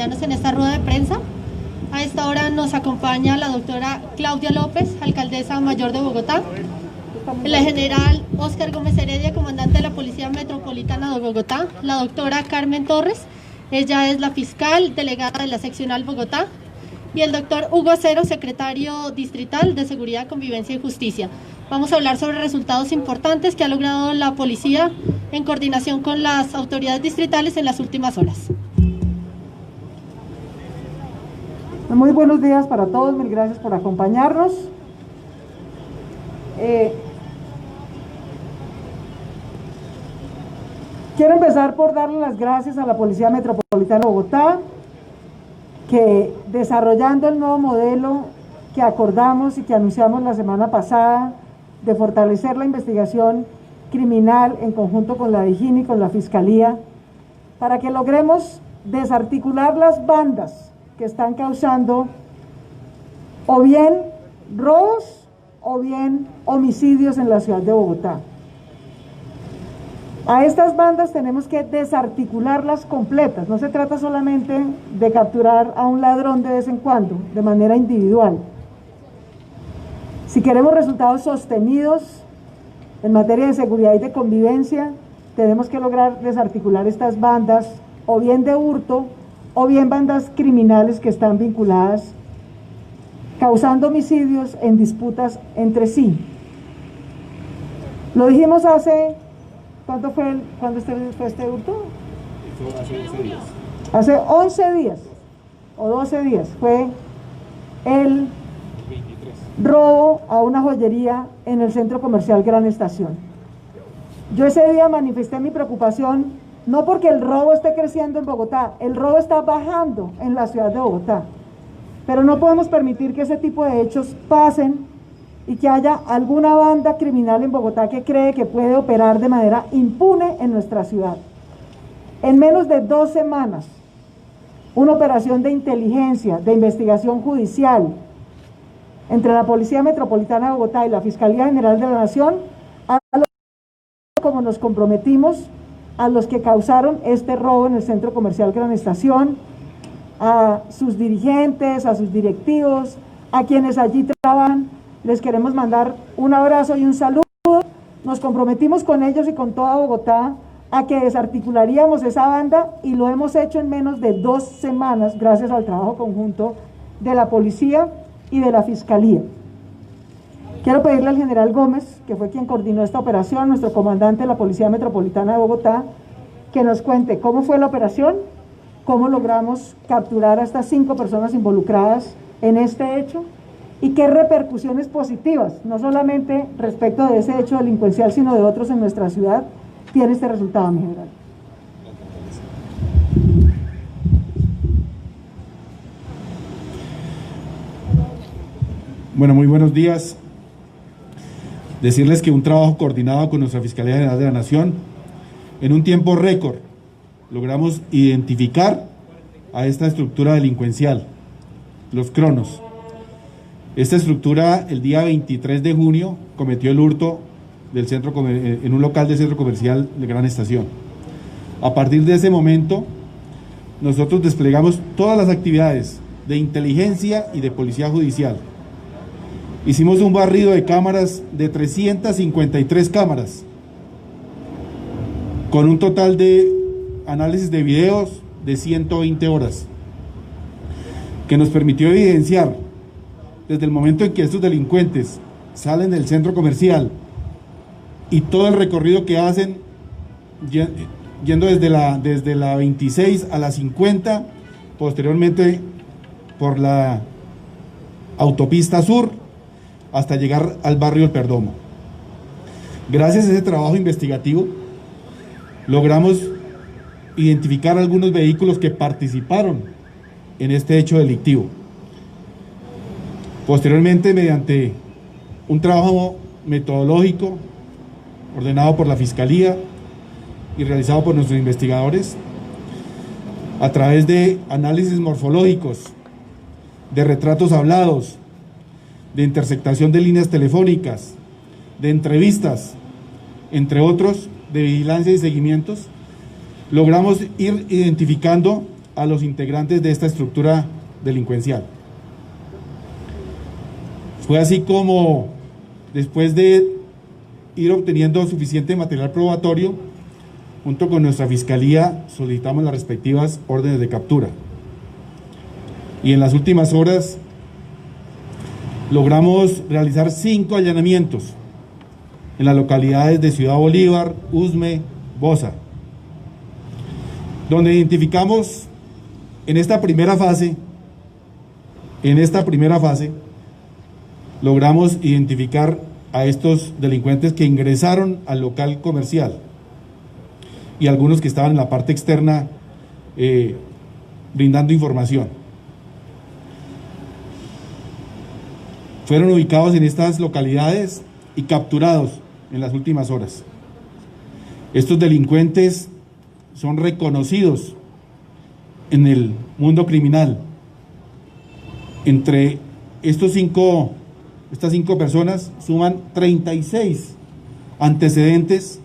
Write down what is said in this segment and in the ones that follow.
acompañarnos en esta rueda de prensa. A esta hora nos acompaña la doctora Claudia López, alcaldesa mayor de Bogotá, el general Óscar Gómez Heredia, comandante de la Policía Metropolitana de Bogotá, la doctora Carmen Torres, ella es la fiscal delegada de la seccional Bogotá, y el doctor Hugo Acero, secretario distrital de Seguridad, Convivencia y Justicia. Vamos a hablar sobre resultados importantes que ha logrado la policía en coordinación con las autoridades distritales en las últimas horas. Muy buenos días para todos, mil gracias por acompañarnos. Quiero empezar por darle las gracias a la Policía Metropolitana de Bogotá, que desarrollando el nuevo modelo que acordamos y que anunciamos la semana pasada, de fortalecer la investigación criminal en conjunto con la DIJÍN y con la Fiscalía, para que logremos desarticular las bandas que están causando o bien robos o bien homicidios en la ciudad de Bogotá. A estas bandas tenemos que desarticularlas completas, no se trata solamente de capturar a un ladrón de vez en cuando, de manera individual. Si queremos resultados sostenidos en materia de seguridad y de convivencia, tenemos que lograr desarticular estas bandas, o bien de hurto, o bien bandas criminales que están vinculadas, causando homicidios en disputas entre sí. Lo dijimos hace, ¿cuándo fue este hurto? Hace 11 días. Hace 11 días, o 12 días, fue el 23. Robo a una joyería en el centro comercial Gran Estación. Yo ese día manifesté mi preocupación, no porque el robo esté creciendo en Bogotá, el robo está bajando en la ciudad de Bogotá, pero no podemos permitir que ese tipo de hechos pasen y que haya alguna banda criminal en Bogotá que cree que puede operar de manera impune en nuestra ciudad. En menos de 2 semanas, una operación de inteligencia, de investigación judicial, entre la Policía Metropolitana de Bogotá y la Fiscalía General de la Nación, como nos comprometimos a los que causaron este robo en el centro comercial Gran Estación, a sus dirigentes, a sus directivos, a quienes allí trabajan, les queremos mandar un abrazo y un saludo. Nos comprometimos con ellos y con toda Bogotá a que desarticularíamos esa banda y lo hemos hecho en menos de 2 semanas gracias al trabajo conjunto de la policía y de la Fiscalía. Quiero pedirle al general Gómez, que fue quien coordinó esta operación, nuestro comandante de la Policía Metropolitana de Bogotá, que nos cuente cómo fue la operación, cómo logramos capturar a estas 5 personas involucradas en este hecho y qué repercusiones positivas, no solamente respecto de ese hecho delincuencial, sino de otros en nuestra ciudad, tiene este resultado, mi general. Bueno, muy buenos días. Decirles que un trabajo coordinado con nuestra Fiscalía General de la Nación, en un tiempo récord, logramos identificar a esta estructura delincuencial, los Cronos. Esta estructura, el día 23 de junio, cometió el hurto en un local del centro comercial de Gran Estación. A partir de ese momento, nosotros desplegamos todas las actividades de inteligencia y de policía judicial. Hicimos un barrido de cámaras de 353 cámaras, con un total de análisis de videos de 120 horas, que nos permitió evidenciar desde el momento en que estos delincuentes salen del centro comercial y todo el recorrido que hacen yendo desde la 26 a la 50, posteriormente por la autopista sur hasta llegar al barrio El Perdomo. Gracias a ese trabajo investigativo logramos identificar algunos vehículos que participaron en este hecho delictivo. Posteriormente, mediante un trabajo metodológico ordenado por la Fiscalía y realizado por nuestros investigadores, a través de análisis morfológicos, de retratos hablados, de interceptación de líneas telefónicas, de entrevistas, entre otros, de vigilancia y seguimientos, logramos ir identificando a los integrantes de esta estructura delincuencial. Fue así como, después de ir obteniendo suficiente material probatorio, junto con nuestra fiscalía solicitamos las respectivas órdenes de captura. Y en las últimas horas logramos realizar 5 allanamientos en las localidades de Ciudad Bolívar, Usme, Bosa, donde identificamos en esta primera fase, logramos identificar a estos delincuentes que ingresaron al local comercial y algunos que estaban en la parte externa brindando información. Fueron ubicados en estas localidades y capturados en las últimas horas. Estos delincuentes son reconocidos en el mundo criminal. Entre estas 5 personas suman 36 antecedentes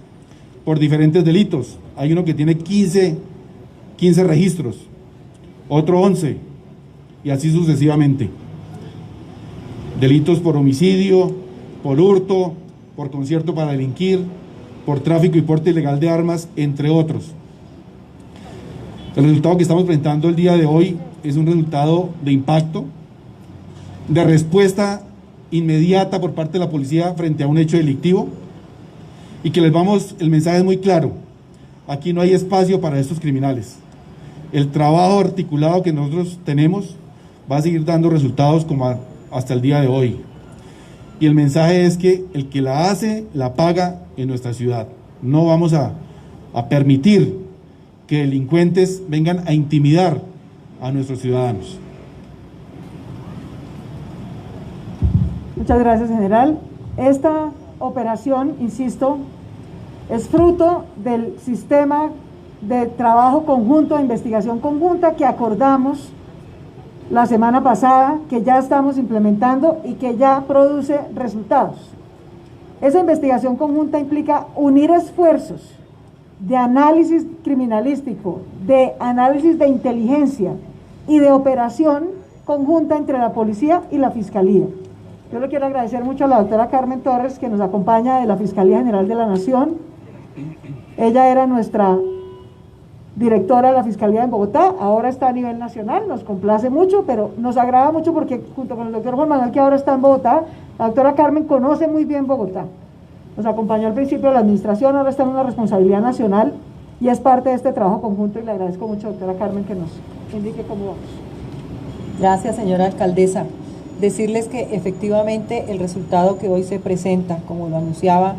por diferentes delitos. Hay uno que tiene 15 registros, otro 11, y así sucesivamente. Delitos por homicidio, por hurto, por concierto para delinquir, por tráfico y porte ilegal de armas, entre otros. El resultado que estamos presentando el día de hoy es un resultado de impacto, de respuesta inmediata por parte de la policía frente a un hecho delictivo, y que el mensaje es muy claro: aquí no hay espacio para estos criminales. El trabajo articulado que nosotros tenemos va a seguir dando resultados como hasta el día de hoy. Y el mensaje es que el que la hace, la paga en nuestra ciudad. No vamos a permitir que delincuentes vengan a intimidar a nuestros ciudadanos. Muchas gracias, general. Esta operación, insisto, es fruto del sistema de trabajo conjunto, de investigación conjunta que acordamos la semana pasada, que ya estamos implementando y que ya produce resultados. Esa investigación conjunta implica unir esfuerzos de análisis criminalístico, de análisis de inteligencia y de operación conjunta entre la policía y la fiscalía. Yo le quiero agradecer mucho a la doctora Carmen Torres, que nos acompaña de la Fiscalía General de la Nación. Ella era nuestra directora de la Fiscalía en Bogotá, ahora está a nivel nacional, nos complace mucho, pero nos agrada mucho porque junto con el doctor Juan Manuel, que ahora está en Bogotá, la doctora Carmen conoce muy bien Bogotá. Nos acompañó al principio de la administración, ahora está en una responsabilidad nacional y es parte de este trabajo conjunto, y le agradezco mucho, doctora Carmen, que nos indique cómo vamos. Gracias, señora alcaldesa. Decirles que efectivamente el resultado que hoy se presenta, como lo anunciaba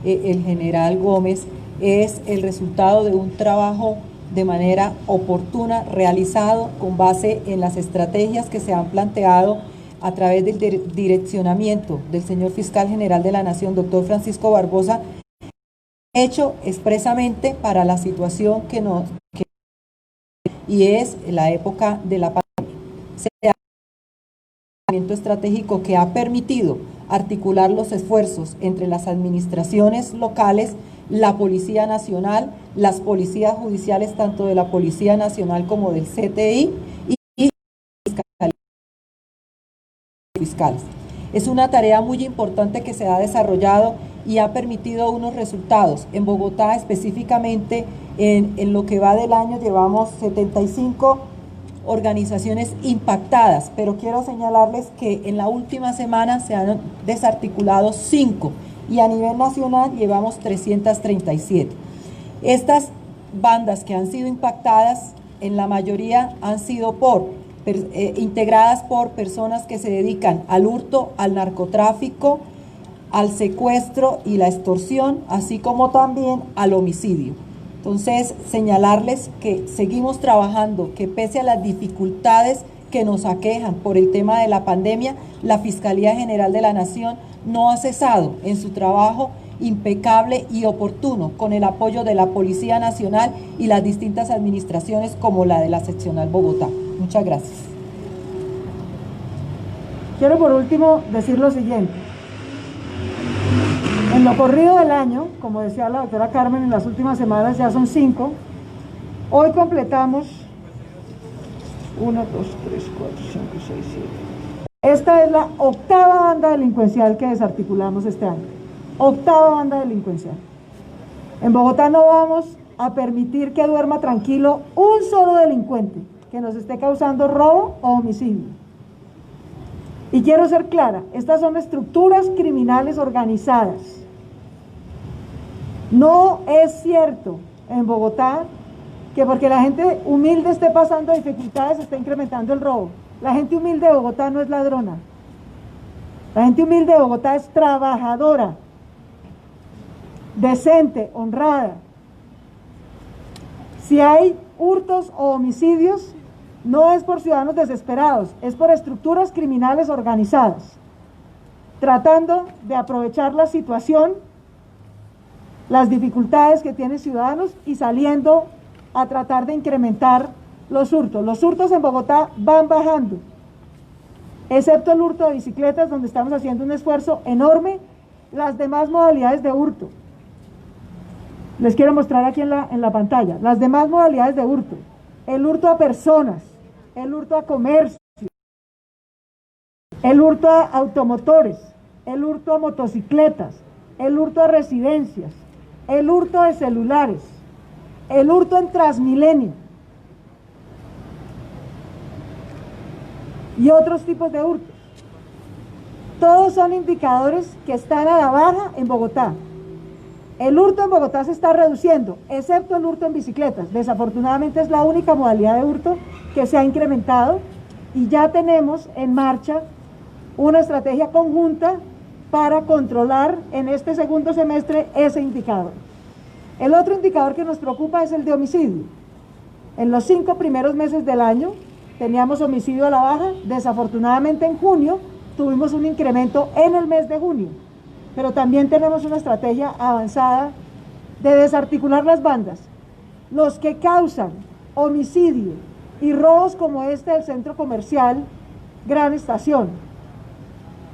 el general Gómez, es el resultado de un trabajo de manera oportuna, realizado con base en las estrategias que se han planteado a través del direccionamiento del señor fiscal general de la Nación, doctor Francisco Barbosa, hecho expresamente para la situación y es la época de la pandemia. Estratégico que ha permitido articular los esfuerzos entre las administraciones locales, la Policía Nacional, las policías judiciales, tanto de la Policía Nacional como del CTI y fiscales. Es una tarea muy importante que se ha desarrollado y ha permitido unos resultados. En Bogotá específicamente, en lo que va del año, llevamos 75 organizaciones impactadas, pero quiero señalarles que en la última semana se han desarticulado 5 y a nivel nacional llevamos 337. Estas bandas que han sido impactadas, en la mayoría han sido integradas por personas que se dedican al hurto, al narcotráfico, al secuestro y la extorsión, así como también al homicidio. Entonces, señalarles que seguimos trabajando, que pese a las dificultades que nos aquejan por el tema de la pandemia, la Fiscalía General de la Nación no ha cesado en su trabajo impecable y oportuno, con el apoyo de la Policía Nacional y las distintas administraciones como la de la Seccional Bogotá. Muchas gracias. Quiero por último decir lo siguiente. En lo corrido del año, como decía la doctora Carmen, en las últimas semanas ya son 5, hoy completamos 1, 2, 3, 4, 5, 6, 7. Esta es la octava banda delincuencial que desarticulamos este año. Octava banda delincuencial. En Bogotá no vamos a permitir que duerma tranquilo un solo delincuente que nos esté causando robo o homicidio. Y quiero ser clara, estas son estructuras criminales organizadas. No es cierto en Bogotá que porque la gente humilde esté pasando dificultades, esté incrementando el robo. La gente humilde de Bogotá no es ladrona. La gente humilde de Bogotá es trabajadora, decente, honrada. Si hay hurtos o homicidios, no es por ciudadanos desesperados, es por estructuras criminales organizadas, tratando de aprovechar la situación, las dificultades que tienen ciudadanos y saliendo a tratar de incrementar los hurtos. Los hurtos en Bogotá van bajando, excepto el hurto de bicicletas, donde estamos haciendo un esfuerzo enorme. Las demás modalidades de hurto, les quiero mostrar aquí en la pantalla, las demás modalidades de hurto, el hurto a personas, el hurto a comercio, el hurto a automotores, el hurto a motocicletas, el hurto a residencias, el hurto de celulares, el hurto en Transmilenio y otros tipos de hurtos. Todos son indicadores que están a la baja en Bogotá. El hurto en Bogotá se está reduciendo, excepto el hurto en bicicletas. Desafortunadamente es la única modalidad de hurto que se ha incrementado y ya tenemos en marcha una estrategia conjunta para controlar en este segundo semestre ese indicador. El otro indicador que nos preocupa es el de homicidio. En los 5 primeros meses del año teníamos homicidio a la baja. Desafortunadamente en junio tuvimos un incremento en el mes de junio, pero también tenemos una estrategia avanzada de desarticular las bandas. Los que causan homicidio y robos como este del centro comercial Gran Estación,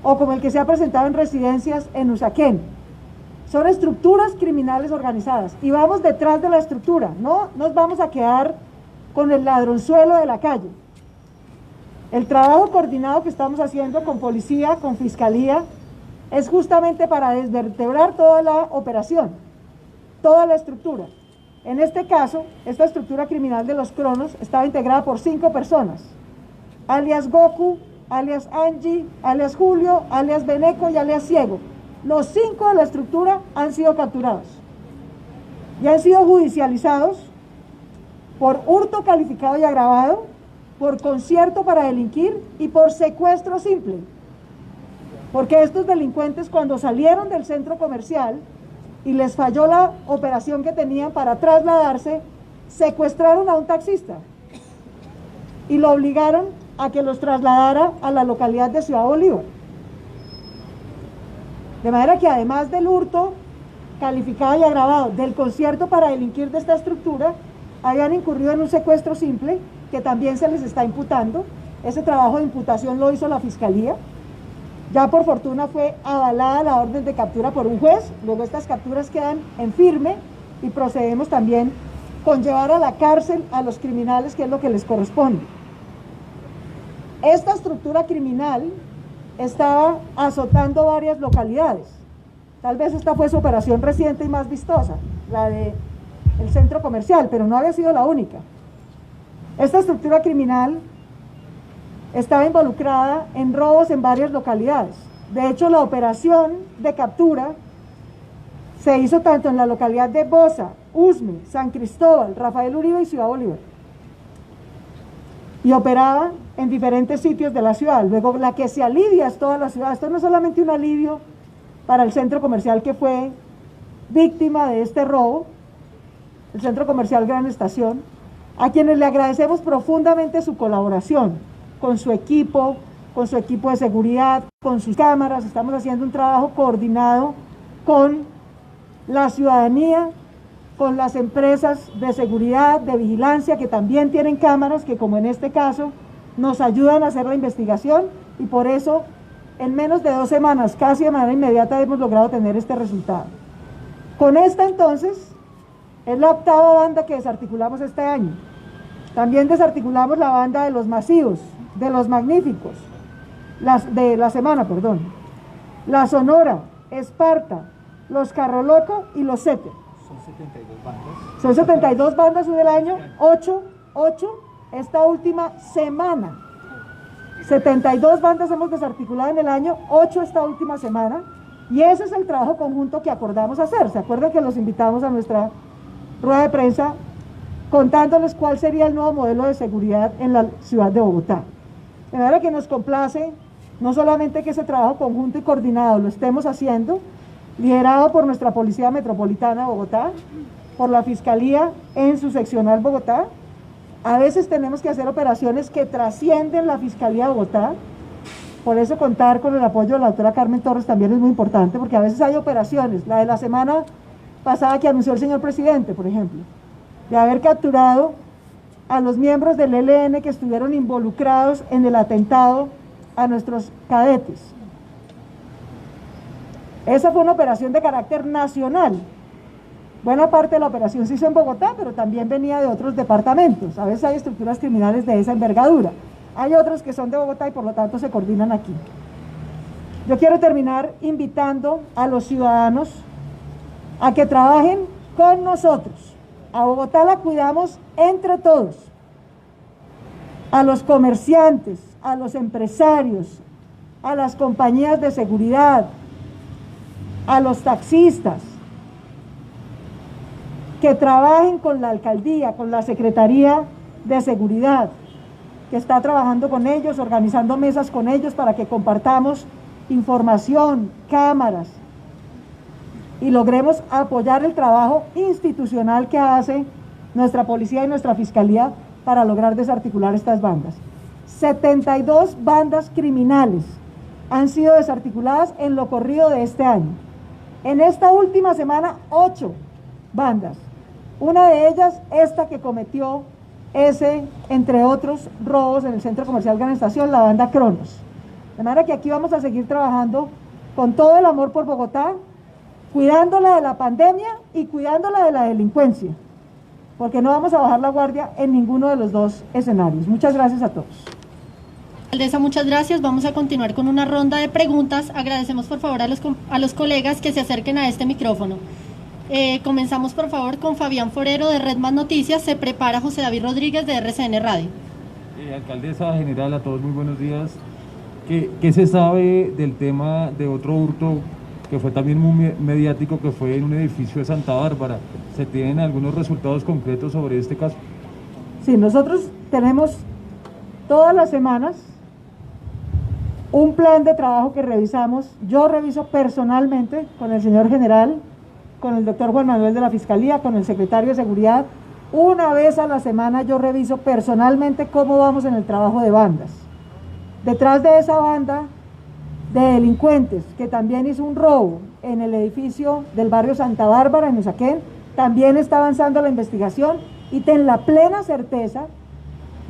o como el que se ha presentado en residencias en Usaquén, son estructuras criminales organizadas y vamos detrás de la estructura, no nos vamos a quedar con el ladronzuelo de la calle. El trabajo coordinado que estamos haciendo con policía, con fiscalía, es justamente para desvertebrar toda la operación, toda la estructura. En este caso, esta estructura criminal de los Cronos estaba integrada por 5 personas, alias Goku, alias Angie, alias Julio, alias Beneco y alias Ciego. Los 5 de la estructura han sido capturados y han sido judicializados por hurto calificado y agravado, por concierto para delinquir y por secuestro simple. Porque estos delincuentes, cuando salieron del centro comercial y les falló la operación que tenían para trasladarse, secuestraron a un taxista y lo obligaron a que los trasladara a la localidad de Ciudad Bolívar. De manera que además del hurto calificado y agravado, del concierto para delinquir de esta estructura, habían incurrido en un secuestro simple que también se les está imputando. Ese trabajo de imputación lo hizo la Fiscalía. Ya por fortuna fue avalada la orden de captura por un juez. Luego estas capturas quedan en firme y procedemos también con llevar a la cárcel a los criminales, que es lo que les corresponde. Esta estructura criminal estaba azotando varias localidades. Tal vez esta fue su operación reciente y más vistosa, la del centro comercial, pero no había sido la única. Esta estructura criminal estaba involucrada en robos en varias localidades. De hecho, la operación de captura se hizo tanto en la localidad de Bosa, Usme, San Cristóbal, Rafael Uribe y Ciudad Bolívar. Y operaba en diferentes sitios de la ciudad. Luego, la que se alivia es toda la ciudad. Esto no es solamente un alivio para el centro comercial que fue víctima de este robo, el centro comercial Gran Estación, a quienes le agradecemos profundamente su colaboración con su equipo de seguridad, con sus cámaras. Estamos haciendo un trabajo coordinado con la ciudadanía, con las empresas de seguridad, de vigilancia, que también tienen cámaras, que como en este caso, nos ayudan a hacer la investigación, y por eso en menos de 2 semanas, casi de manera inmediata, hemos logrado tener este resultado. Con esta entonces, es la octava banda que desarticulamos este año. También desarticulamos la banda de los masivos, de los magníficos, de la semana, perdón. La Sonora, Esparta, los Carro Loco y los Sete. Son 72 bandas. Son 72 bandas del año, 8 esta última semana. 72 bandas hemos desarticulado en el año, 8 esta última semana, y ese es el trabajo conjunto que acordamos hacer. ¿Se acuerdan que los invitamos a nuestra rueda de prensa contándoles cuál sería el nuevo modelo de seguridad en la ciudad de Bogotá? De manera que nos complace no solamente que ese trabajo conjunto y coordinado lo estemos haciendo, liderado por nuestra Policía Metropolitana de Bogotá, por la Fiscalía en su seccional Bogotá. A veces tenemos que hacer operaciones que trascienden la Fiscalía de Bogotá, por eso contar con el apoyo de la doctora Carmen Torres también es muy importante, porque a veces hay operaciones, la de la semana pasada que anunció el señor presidente, por ejemplo, de haber capturado a los miembros del ELN que estuvieron involucrados en el atentado a nuestros cadetes. Esa fue una operación de carácter nacional. Buena parte de la operación se hizo en Bogotá, pero también venía de otros departamentos. A veces hay estructuras criminales de esa envergadura. Hay otros que son de Bogotá y por lo tanto se coordinan aquí. Yo quiero terminar invitando a los ciudadanos a que trabajen con nosotros. A Bogotá la cuidamos entre todos. A los comerciantes, a los empresarios, a las compañías de seguridad, a los taxistas, que trabajen con la alcaldía, con la Secretaría de Seguridad, que está trabajando con ellos, organizando mesas con ellos para que compartamos información, cámaras, y logremos apoyar el trabajo institucional que hace nuestra policía y nuestra fiscalía para lograr desarticular estas bandas. 72 bandas criminales han sido desarticuladas en lo corrido de este año. En esta última semana, 8 bandas. Una de ellas, esta que cometió ese, entre otros, robos en el Centro Comercial Gran Estación, la banda Cronos. De manera que aquí vamos a seguir trabajando con todo el amor por Bogotá, cuidándola de la pandemia y cuidándola de la delincuencia, porque no vamos a bajar la guardia en ninguno de los dos escenarios. Muchas gracias a todos. Alcaldesa, muchas gracias. Vamos a continuar con una ronda de preguntas. Agradecemos por favor a los colegas que se acerquen a este micrófono. Comenzamos por favor con Fabián Forero de Red Más Noticias. Se prepara José David Rodríguez de RCN Radio. Alcaldesa general, a todos muy buenos días. ¿Qué se sabe del tema de otro hurto que fue también muy mediático, que fue en un edificio de Santa Bárbara? ¿Se tienen algunos resultados concretos sobre este caso? Sí, nosotros tenemos todas las semanas un plan de trabajo que revisamos. Yo reviso personalmente con el señor general, con el doctor Juan Manuel de la Fiscalía, con el secretario de Seguridad. Una vez a la semana yo reviso personalmente cómo vamos en el trabajo de bandas. Detrás de esa banda de delincuentes que también hizo un robo en el edificio del barrio Santa Bárbara, en Usaquén, también está avanzando la investigación y ten la plena certeza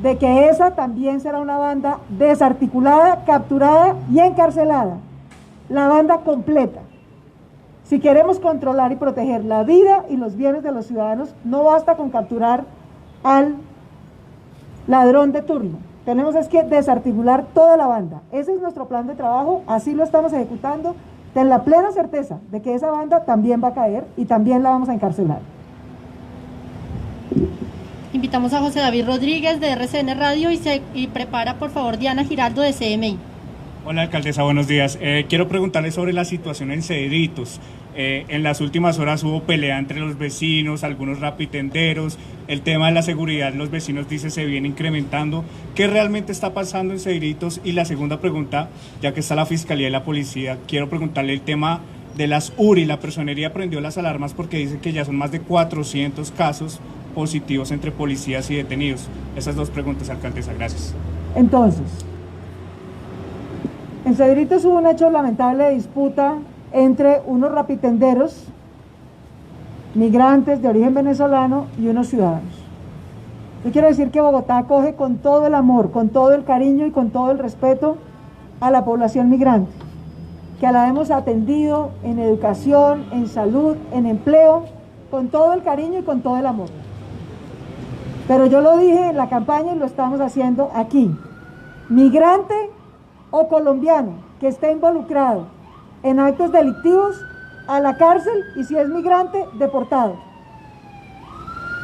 de que esa también será una banda desarticulada, capturada y encarcelada. La banda completa. Si queremos controlar y proteger la vida y los bienes de los ciudadanos, no basta con capturar al ladrón de turno. Tenemos es que desarticular toda la banda. Ese es nuestro plan de trabajo, así lo estamos ejecutando. Ten la plena certeza de que esa banda también va a caer y también la vamos a encarcelar. Invitamos a José David Rodríguez de RCN Radio y prepara por favor Diana Giraldo de CMI. Hola alcaldesa, buenos días. Quiero preguntarle sobre la situación en Cedritos. En las últimas horas hubo pelea entre los vecinos, algunos rapitenderos, el tema de la seguridad, los vecinos dicen se viene incrementando. ¿Qué realmente está pasando en Cedritos? Y la segunda pregunta, ya que está la Fiscalía y la Policía, quiero preguntarle el tema de las URI. La personería prendió las alarmas porque dice que ya son más de 400 casos positivos entre policías y detenidos. Esas dos preguntas, alcaldesa, gracias. Entonces, en Cedritos hubo un hecho lamentable de disputa entre unos rapitenderos, migrantes de origen venezolano y unos ciudadanos. Yo quiero decir que Bogotá acoge con todo el amor, con todo el cariño y con todo el respeto a la población migrante, que la hemos atendido en educación, en salud, en empleo, con todo el cariño y con todo el amor. Pero yo lo dije en la campaña y lo estamos haciendo aquí. Migrante o colombiano que esté involucrado en actos delictivos, a la cárcel, y si es migrante, deportado.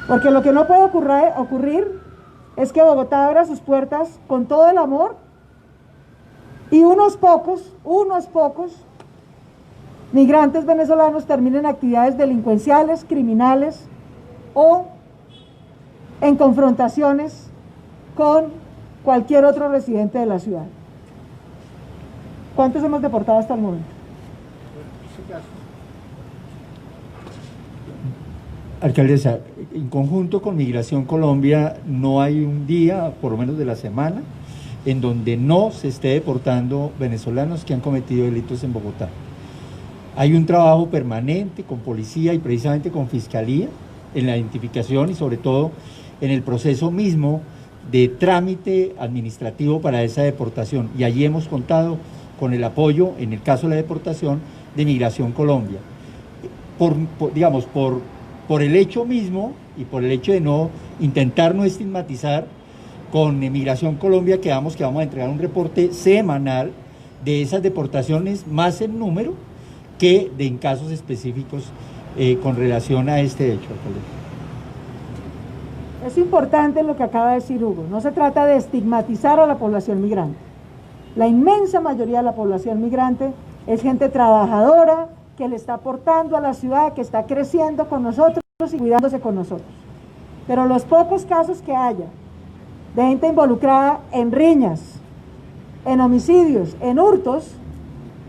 Porque lo que no puede ocurrir es que Bogotá abra sus puertas con todo el amor y unos pocos migrantes venezolanos terminen actividades delincuenciales, criminales o en confrontaciones con cualquier otro residente de la ciudad. ¿Cuántos hemos deportado hasta el momento? Alcaldesa, en conjunto con Migración Colombia no hay un día, por lo menos de la semana, en donde no se esté deportando venezolanos que han cometido delitos en Bogotá. Hay un trabajo permanente con policía y precisamente con fiscalía en la identificación y sobre todo en el proceso mismo de trámite administrativo para esa deportación. Y allí hemos contado con el apoyo, en el caso de la deportación, de Migración Colombia. Por el hecho mismo y por el hecho de no intentar no estigmatizar, con Migración Colombia quedamos que vamos a entregar un reporte semanal de esas deportaciones, más en número que en casos específicos con relación a este hecho. Es importante lo que acaba de decir Hugo, no se trata de estigmatizar a la población migrante. La inmensa mayoría de la población migrante es gente trabajadora, que le está aportando a la ciudad, que está creciendo con nosotros y cuidándose con nosotros. Pero los pocos casos que haya de gente involucrada en riñas, en homicidios, en hurtos,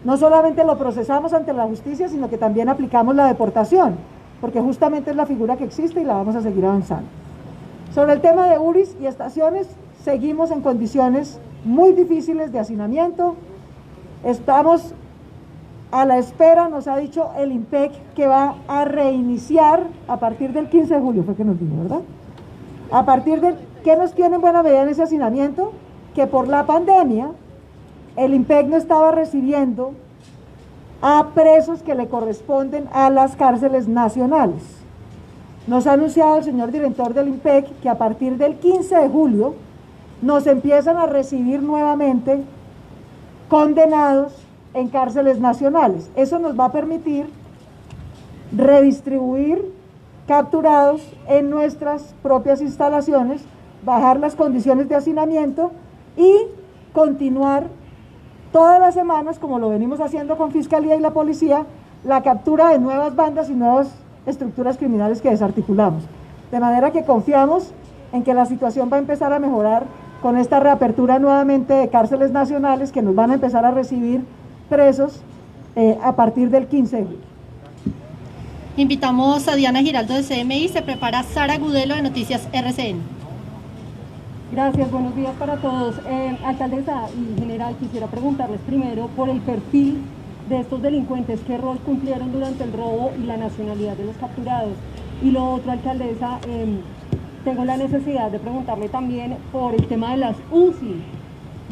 no solamente lo procesamos ante la justicia, sino que también aplicamos la deportación, porque justamente es la figura que existe y la vamos a seguir avanzando. Sobre el tema de URIs y estaciones, seguimos en condiciones muy difíciles de hacinamiento. Estamos a la espera, nos ha dicho el IMPEC que va a reiniciar a partir del 15 de julio, fue que nos dijo, ¿verdad? A partir de, ¿qué nos tiene en buena medida en ese hacinamiento? Que por la pandemia, el IMPEC no estaba recibiendo a presos que le corresponden a las cárceles nacionales. Nos ha anunciado el señor director del IMPEC que a partir del 15 de julio nos empiezan a recibir nuevamente condenados en cárceles nacionales. Eso nos va a permitir redistribuir capturados en nuestras propias instalaciones, bajar las condiciones de hacinamiento y continuar todas las semanas, como lo venimos haciendo con Fiscalía y la Policía, la captura de nuevas bandas y nuevas estructuras criminales que desarticulamos. De manera que confiamos en que la situación va a empezar a mejorar con esta reapertura nuevamente de cárceles nacionales que nos van a empezar a recibir presos a partir del 15 de julio. Invitamos a Diana Giraldo de CMI, se prepara Sara Gudelo de Noticias RCN. Gracias, buenos días para todos. Alcaldesa y general, quisiera preguntarles primero por el perfil de estos delincuentes, qué rol cumplieron durante el robo y la nacionalidad de los capturados. Y lo otro, alcaldesa, tengo la necesidad de preguntarle también por el tema de las UCI,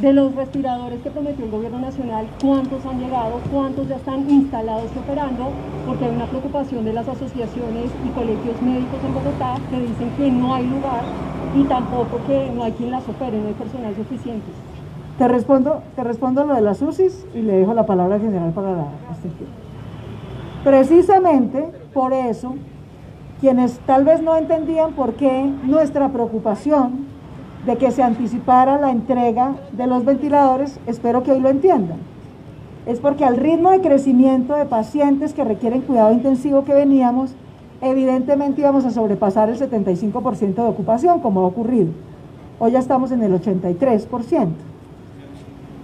de los respiradores que prometió el gobierno nacional, cuántos han llegado, cuántos ya están instalados y operando, porque hay una preocupación de las asociaciones y colegios médicos en Bogotá que dicen que no hay lugar y tampoco que no hay quien las opere, no hay personal suficiente. Te respondo lo de las UCIs y le dejo la palabra al general para la extensión. Precisamente por eso, quienes tal vez no entendían por qué nuestra preocupación de que se anticipara la entrega de los ventiladores, espero que hoy lo entiendan. Es porque al ritmo de crecimiento de pacientes que requieren cuidado intensivo que veníamos, evidentemente íbamos a sobrepasar el 75% de ocupación, como ha ocurrido. Hoy ya estamos en el 83%.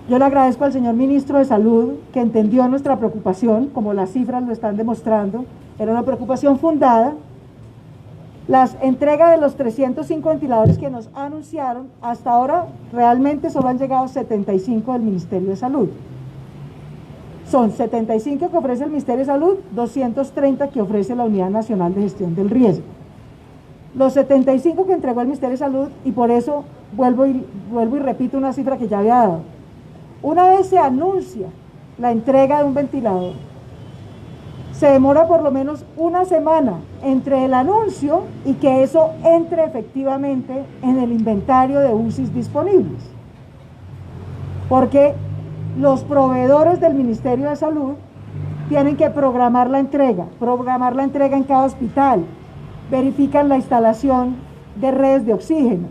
Yo le agradezco al señor ministro de Salud que entendió nuestra preocupación, como las cifras lo están demostrando, era una preocupación fundada. Las entregas de los 305 ventiladores que nos anunciaron, hasta ahora realmente solo han llegado 75 del Ministerio de Salud. Son 75 que ofrece el Ministerio de Salud, 230 que ofrece la Unidad Nacional de Gestión del Riesgo. Los 75 que entregó el Ministerio de Salud, y por eso vuelvo y repito una cifra que ya había dado. Una vez se anuncia la entrega de un ventilador, se demora por lo menos una semana entre el anuncio y que eso entre efectivamente en el inventario de UCIs disponibles. Porque los proveedores del Ministerio de Salud tienen que programar la entrega en cada hospital, verifican la instalación de redes de oxígeno.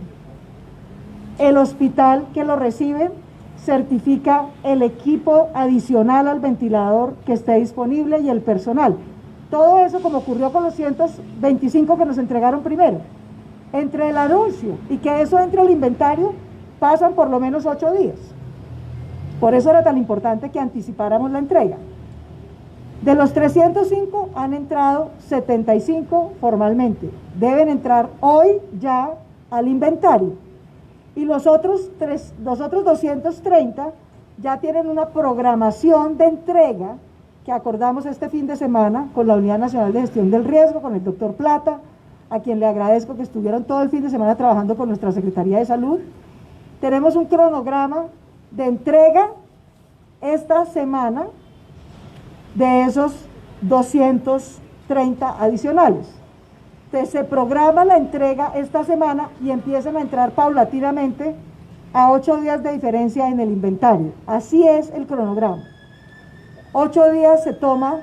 El hospital que lo recibe certifica el equipo adicional al ventilador que esté disponible y el personal. Todo eso como ocurrió con los 125 que nos entregaron primero. Entre el anuncio y que eso entre al inventario pasan por lo menos 8 días. Por eso era tan importante que anticipáramos la entrega. De los 305 han entrado 75 formalmente. Deben entrar hoy ya al inventario. Y los otros 230 ya tienen una programación de entrega que acordamos este fin de semana con la Unidad Nacional de Gestión del Riesgo, con el doctor Plata, a quien le agradezco que estuvieron todo el fin de semana trabajando con nuestra Secretaría de Salud. Tenemos un cronograma de entrega esta semana de esos 230 adicionales. Entonces se programa la entrega esta semana y empiezan a entrar paulatinamente a 8 días de diferencia en el inventario. Así es el cronograma. 8 días se toma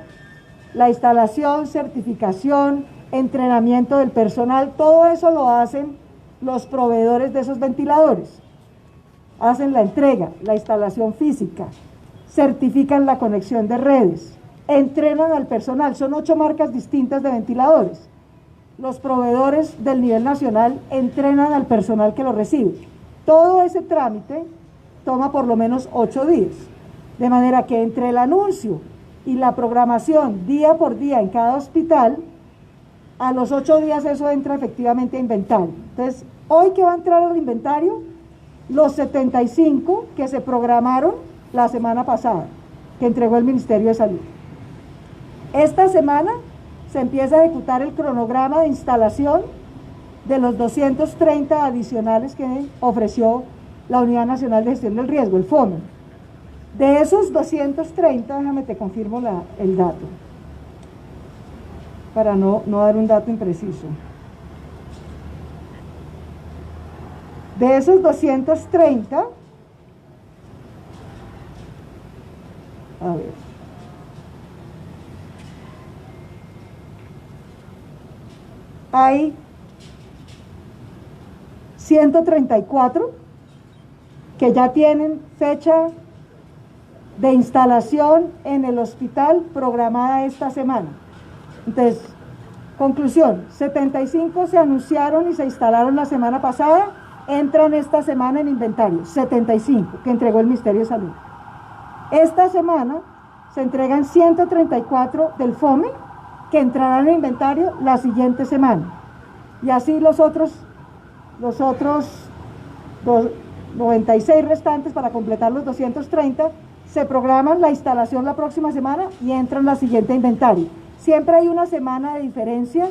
la instalación, certificación, entrenamiento del personal, todo eso lo hacen los proveedores de esos ventiladores. Hacen la entrega, la instalación física, certifican la conexión de redes, entrenan al personal, son 8 marcas distintas de ventiladores. Los proveedores del nivel nacional entrenan al personal que lo recibe. Todo ese trámite toma por lo menos 8 días, de manera que entre el anuncio y la programación día por día en cada hospital, a los 8 días eso entra efectivamente a inventario. Entonces, hoy que va a entrar al inventario, los 75 que se programaron la semana pasada, que entregó el Ministerio de Salud. Esta semana se empieza a ejecutar el cronograma de instalación de los 230 adicionales que ofreció la Unidad Nacional de Gestión del Riesgo, el FOME. De esos 230, déjame te confirmo el dato, para no dar un dato impreciso. De esos 230, a ver, hay 134 que ya tienen fecha de instalación en el hospital programada esta semana. Entonces, conclusión, 75 se anunciaron y se instalaron la semana pasada, entran esta semana en inventario, 75 que entregó el Ministerio de Salud. Esta semana se entregan 134 del FOME, que entrarán en inventario la siguiente semana. Y así los otros 96 restantes, para completar los 230, se programan la instalación la próxima semana y entran la siguiente inventario. Siempre hay una semana de diferencia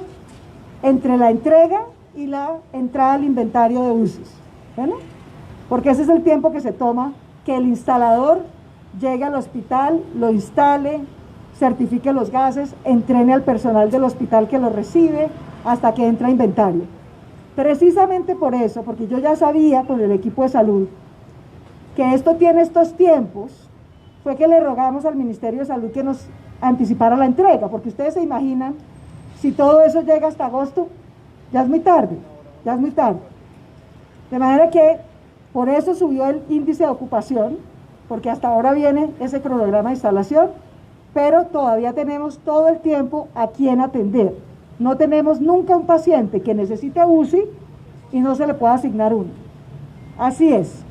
entre la entrega y la entrada al inventario de UCIs, ¿vale? Porque ese es el tiempo que se toma que el instalador llegue al hospital, lo instale, certifique los gases, entrene al personal del hospital que lo recibe hasta que entra a inventario. Precisamente por eso, porque yo ya sabía con el equipo de salud que esto tiene estos tiempos, fue que le rogamos al Ministerio de Salud que nos anticipara la entrega, porque ustedes se imaginan, si todo eso llega hasta agosto, ya es muy tarde, ya es muy tarde. De manera que por eso subió el índice de ocupación, porque hasta ahora viene ese cronograma de instalación, pero todavía tenemos todo el tiempo a quien atender. No tenemos nunca un paciente que necesite UCI y no se le pueda asignar uno. Así es.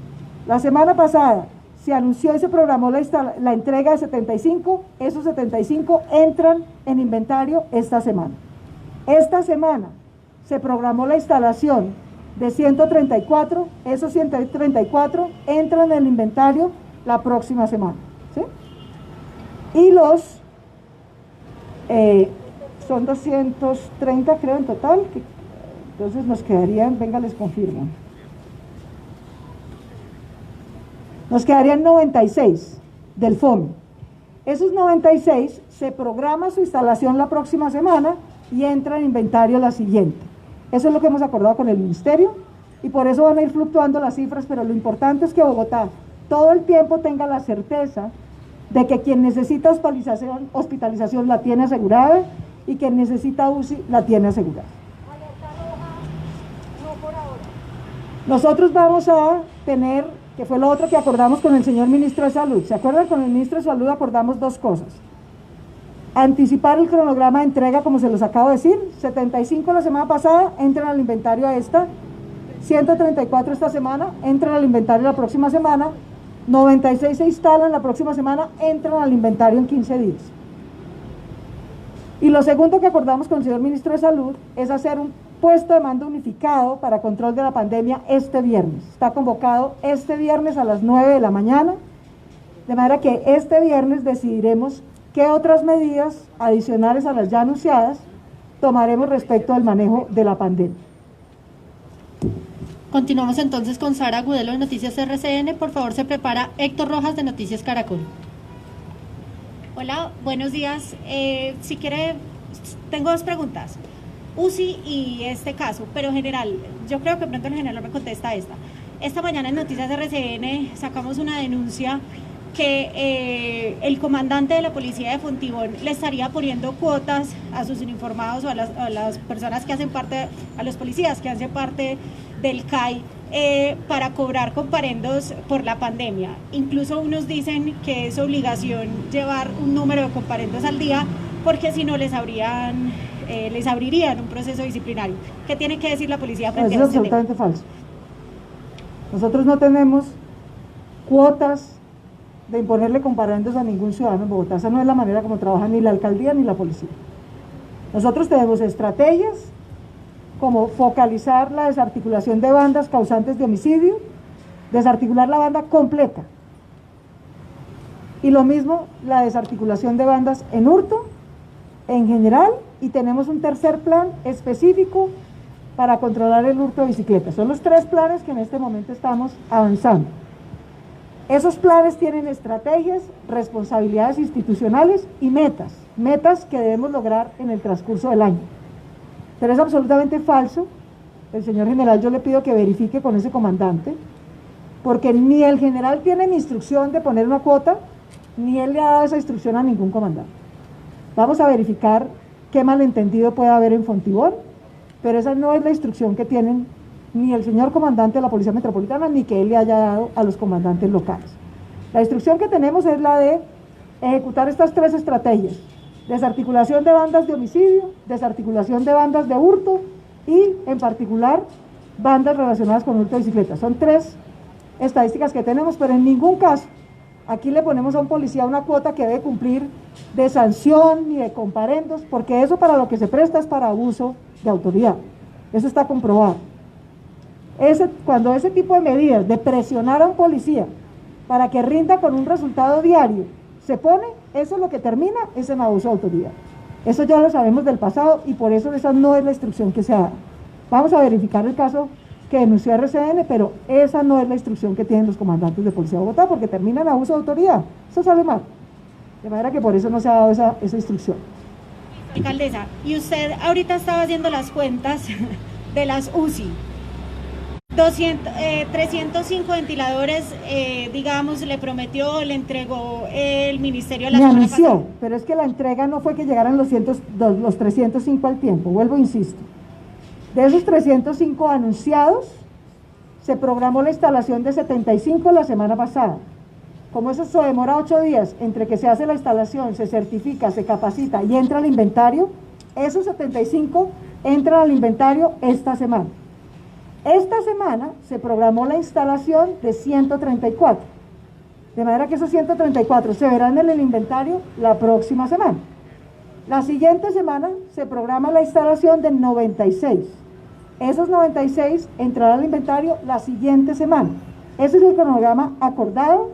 La semana pasada se anunció y se programó la entrega de 75, esos 75 entran en inventario esta semana. Esta semana se programó la instalación de 134, esos 134 entran en el inventario la próxima semana, ¿sí? Y los, son 230 creo en total, entonces nos quedarían, venga les confirmo, nos quedarían 96 del FOME. Esos 96 se programa su instalación la próxima semana y entra en inventario la siguiente. Eso es lo que hemos acordado con el Ministerio y por eso van a ir fluctuando las cifras, pero lo importante es que Bogotá todo el tiempo tenga la certeza de que quien necesita hospitalización la tiene asegurada y quien necesita UCI la tiene asegurada. Nosotros vamos a tener, que fue lo otro que acordamos con el señor Ministro de Salud, ¿se acuerdan? Con el Ministro de Salud acordamos dos cosas. Anticipar el cronograma de entrega, como se los acabo de decir, 75 la semana pasada, entran al inventario a esta, 134 esta semana, entran al inventario la próxima semana, 96 se instalan la próxima semana, entran al inventario en 15 días. Y lo segundo que acordamos con el señor Ministro de Salud es hacer un puesto de mando unificado para control de la pandemia este viernes. Está convocado este viernes a las 9 de la mañana, de manera que este viernes decidiremos qué otras medidas adicionales a las ya anunciadas tomaremos respecto al manejo de la pandemia. Continuamos entonces con Sara Agudelo de Noticias RCN. Por favor, se prepara Héctor Rojas de Noticias Caracol. Hola, buenos días. Si quiere, tengo dos preguntas. UCI y este caso, pero general, yo creo que pronto el general me contesta esta. Esta mañana en Noticias RCN sacamos una denuncia que el comandante de la policía de Fontibón le estaría poniendo cuotas a sus uniformados o a las personas que hacen parte, a los policías que hacen parte del CAI para cobrar comparendos por la pandemia. Incluso unos dicen que es obligación llevar un número de comparendos al día porque si no les abrirían un proceso disciplinario. ¿Qué tiene que decir la policía frente a eso es este tema? absolutamente falso. Nosotros no tenemos cuotas de imponerle comparendos a ningún ciudadano en Bogotá. Esa no es la manera como trabaja ni la alcaldía ni la policía. Nosotros tenemos estrategias como focalizar la desarticulación de bandas causantes de homicidio, desarticular la banda completa. Y lo mismo la desarticulación de bandas en hurto, en general, y tenemos un tercer plan específico para controlar el hurto de bicicletas. Son los tres planes que en este momento estamos avanzando. Esos planes tienen estrategias, responsabilidades institucionales y metas que debemos lograr en el transcurso del año. Pero es absolutamente falso. El señor general, yo le pido que verifique con ese comandante, porque ni el general tiene mi instrucción de poner una cuota, ni él le ha dado esa instrucción a ningún comandante. Vamos a verificar qué malentendido puede haber en Fontibón, pero esa no es la instrucción que tienen ni el señor comandante de la Policía Metropolitana, ni que él le haya dado a los comandantes locales. La instrucción que tenemos es la de ejecutar estas tres estrategias: desarticulación de bandas de homicidio, desarticulación de bandas de hurto y, en particular, bandas relacionadas con hurto de bicicletas. Son tres estadísticas que tenemos, pero en ningún caso aquí le ponemos a un policía una cuota que debe cumplir de sanción ni de comparendos, porque eso para lo que se presta es para abuso de autoridad. Eso está comprobado. Cuando ese tipo de medidas de presionar a un policía para que rinda con un resultado diario se pone, eso lo que termina es en abuso de autoridad. Eso ya lo sabemos del pasado y por eso esa no es la instrucción que se ha dado. Vamos a verificar el caso que denunció RCN, pero esa no es la instrucción que tienen los comandantes de Policía de Bogotá, porque termina en abuso de autoridad. Eso sale mal. De manera que por eso no se ha dado esa instrucción. Alcaldesa, y usted ahorita estaba haciendo las cuentas de las UCI. 305 ventiladores, digamos, le prometió, le entregó el ministerio la semana pasada. Anunció, pero es que la entrega no fue que llegaran los 305 al tiempo, vuelvo, insisto. De esos 305 anunciados, se programó la instalación de 75 la semana pasada. Como eso se demora 8 días entre que se hace la instalación, se certifica, se capacita y entra al inventario, esos 75 entran al inventario esta semana. Esta semana se programó la instalación de 134, de manera que esos 134 se verán en el inventario la próxima semana. La siguiente semana se programa la instalación de 96. Esos 96 entrarán al inventario la siguiente semana. Ese es el cronograma acordado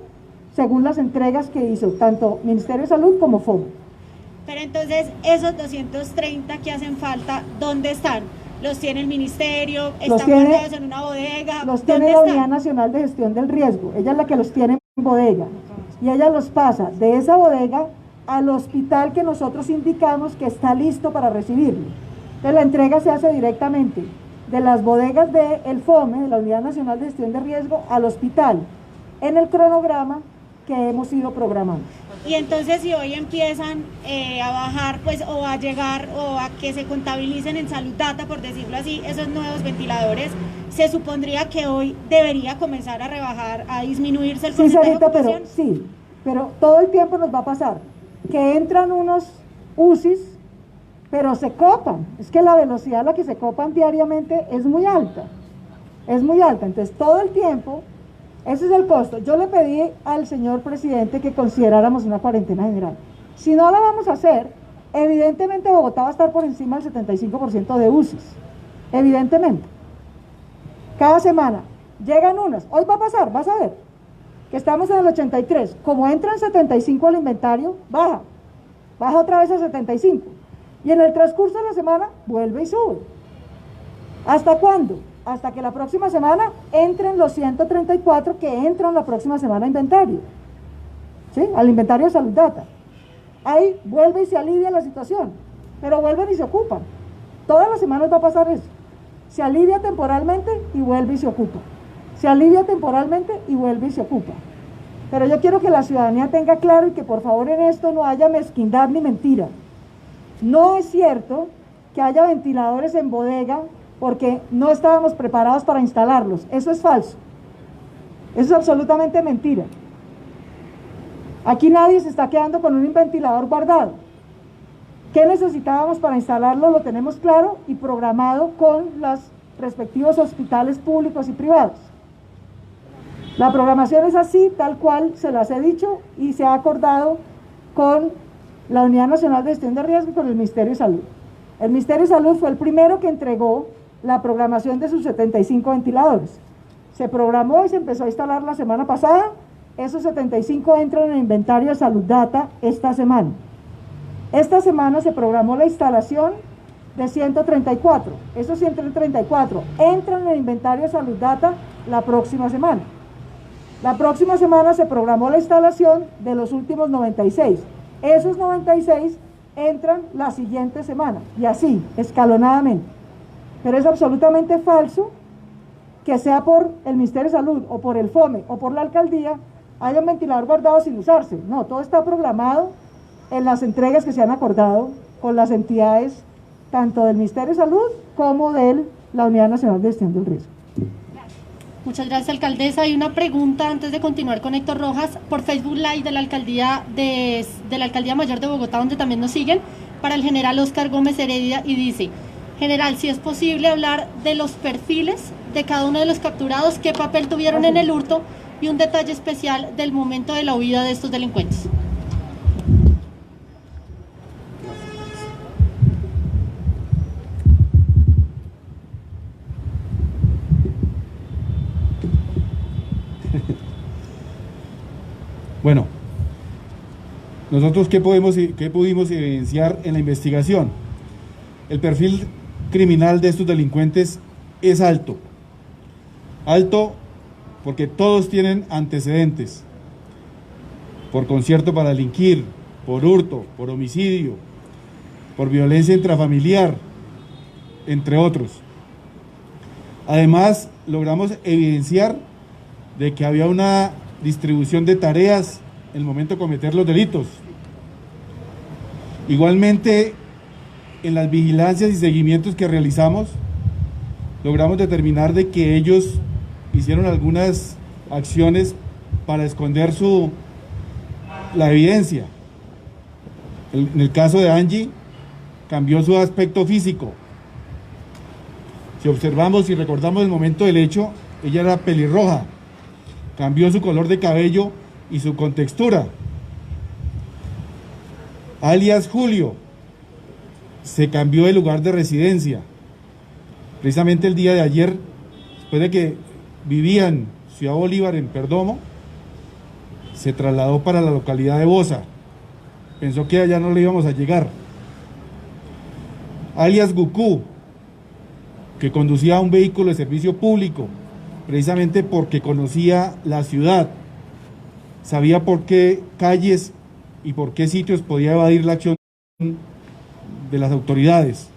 según las entregas que hizo tanto Ministerio de Salud como FOMO. Pero entonces, esos 230 que hacen falta, ¿dónde están? ¿Los tiene el ministerio? ¿Están guardados en una bodega? Los tiene la Unidad Nacional de Gestión del Riesgo. Ella es la que los tiene en bodega. Y ella los pasa de esa bodega al hospital que nosotros indicamos que está listo para recibirlo. Entonces la entrega se hace directamente de las bodegas del FOME, de la Unidad Nacional de Gestión de Riesgo, al hospital, en el cronograma que hemos ido programando. Y entonces si hoy empiezan a bajar, pues, o a llegar, o a que se contabilicen en Salud Data, por decirlo así, esos nuevos ventiladores, se supondría que hoy debería comenzar a rebajar, a disminuirse el porcentaje de ocupación. Pero todo el tiempo nos va a pasar que entran unos UCIs, pero se copan. Es que la velocidad a la que se copan diariamente es muy alta. Es muy alta. Entonces, todo el tiempo, ese es el costo. Yo le pedí al señor presidente que consideráramos una cuarentena general. Si no la vamos a hacer, evidentemente Bogotá va a estar por encima del 75% de UCIs. Evidentemente. Cada semana llegan unas. Hoy va a pasar, vas a ver, que estamos en el 83. Como entran 75 al inventario, baja otra vez a 75. Y en el transcurso de la semana vuelve y sube. ¿Hasta cuándo? Hasta que la próxima semana entren los 134 que entran la próxima semana a inventario. ¿Sí? Al inventario de Salud Data. Ahí vuelve y se alivia la situación, pero vuelven y se ocupan. Todas las semanas va a pasar eso. Se alivia temporalmente y vuelve y se ocupa. Se alivia temporalmente y vuelve y se ocupa. Pero yo quiero que la ciudadanía tenga claro y que por favor en esto no haya mezquindad ni mentira. No es cierto que haya ventiladores en bodega porque no estábamos preparados para instalarlos. Eso es falso. Eso es absolutamente mentira. Aquí nadie se está quedando con un ventilador guardado. ¿Qué necesitábamos para instalarlo? Lo tenemos claro y programado con los respectivos hospitales públicos y privados. La programación es así, tal cual se las he dicho y se ha acordado con la Unidad Nacional de Gestión de Riesgo y con el Ministerio de Salud. El Ministerio de Salud fue el primero que entregó la programación de sus 75 ventiladores. Se programó y se empezó a instalar la semana pasada. Esos 75 entran en el inventario de Salud Data esta semana. Esta semana se programó la instalación de 134. Esos 134 entran en el inventario de Salud Data la próxima semana. La próxima semana se programó la instalación de los últimos 96. Esos 96 entran la siguiente semana, y así, escalonadamente. Pero es absolutamente falso que sea por el Ministerio de Salud, o por el FOME, o por la alcaldía, haya un ventilador guardado sin usarse. No, todo está programado en las entregas que se han acordado con las entidades, tanto del Ministerio de Salud como de la Unidad Nacional de Gestión del Riesgo. Muchas gracias, alcaldesa. Hay una pregunta antes de continuar con Héctor Rojas por Facebook Live de la Alcaldía Mayor de Bogotá, donde también nos siguen, para el general Óscar Gómez Heredia, y dice: general, si es posible hablar de los perfiles de cada uno de los capturados, qué papel tuvieron en el hurto y un detalle especial del momento de la huida de estos delincuentes. Bueno, nosotros ¿qué pudimos evidenciar en la investigación? El perfil criminal de estos delincuentes es alto. Alto porque todos tienen antecedentes por concierto para delinquir, por hurto, por homicidio, por violencia intrafamiliar, entre otros. Además, logramos evidenciar de que había una distribución de tareas en el momento de cometer los delitos. Igualmente, en las vigilancias y seguimientos que realizamos, logramos determinar de que ellos hicieron algunas acciones para esconder la evidencia. En el caso de Angie, cambió su aspecto físico. Si observamos y recordamos el momento del hecho, ella era pelirroja. Cambió su color de cabello y su contextura. Alias Julio se cambió de lugar de residencia. Precisamente el día de ayer, después de que vivía en Ciudad Bolívar, en Perdomo, se trasladó para la localidad de Bosa. Pensó que allá no le íbamos a llegar. Alias Gucú, que conducía un vehículo de servicio público, precisamente porque conocía la ciudad, sabía por qué calles y por qué sitios podía evadir la acción de las autoridades.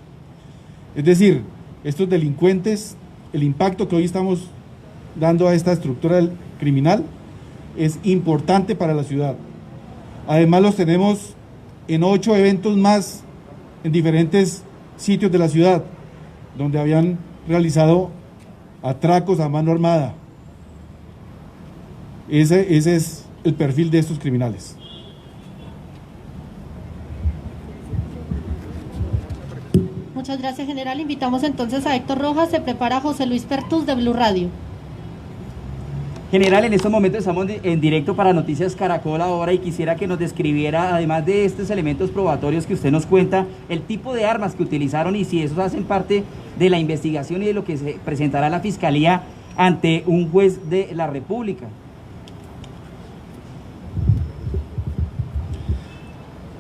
Es decir, estos delincuentes, el impacto que hoy estamos dando a esta estructura criminal es importante para la ciudad. Además los tenemos en 8 eventos más en diferentes sitios de la ciudad, donde habían realizado atracos a mano armada. Ese es el perfil de estos criminales. Muchas gracias, general. Invitamos entonces a Héctor Rojas. Se prepara José Luis Pertus de Blue Radio. General, en estos momentos estamos en directo para Noticias Caracol ahora y quisiera que nos describiera, además de estos elementos probatorios que usted nos cuenta, el tipo de armas que utilizaron y si esos hacen parte de la investigación y de lo que se presentará la Fiscalía ante un juez de la República.